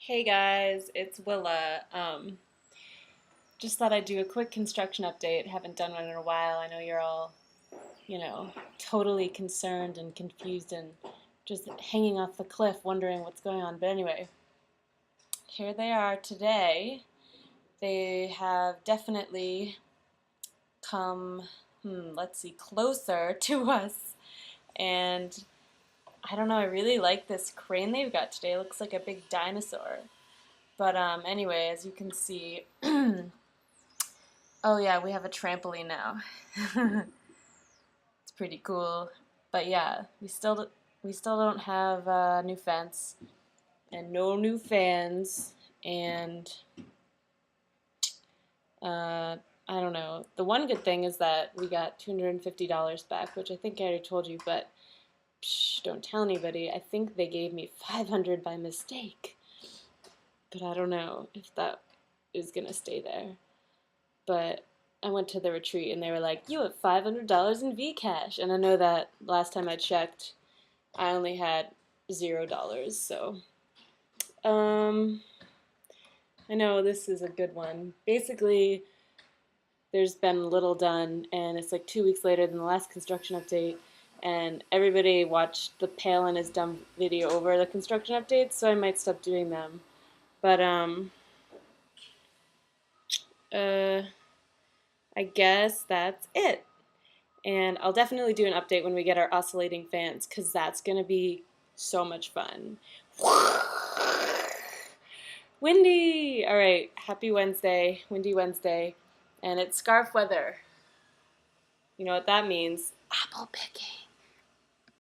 Hey guys, it's Willa. Just thought I'd do a quick construction update. Haven't done one in a while. I know you're all, totally concerned and confused and just hanging off the cliff wondering what's going on. But anyway, here they are today. They have definitely come, let's see, closer to us. And I don't know, I really like this crane they've got today. It looks like a big dinosaur. But anyway, as you can see, oh yeah, we have a trampoline now. It's pretty cool. But yeah, we still don't have a new fence and no new fans and I don't know. The one good thing is that we got $250 back, which I think I already told you, but psh, don't tell anybody. I think they gave me 500 by mistake. But I don't know if that is gonna stay there. But I went to the retreat and they were like, "You have $500 in V-cash," and I know that last time I checked, I only had $0. So, um, I know this is a good one. Basically, there's been little done, and it's like 2 weeks later than the last construction update, and everybody watched the Palin is dumb video over the construction updates, so I might stop doing them. But uh, I guess that's it. And I'll definitely do an update when we get our oscillating fans, because that's going to be so much fun. Windy! All right, happy Wednesday, windy Wednesday, and it's scarf weather. You know what that means? Apple picking.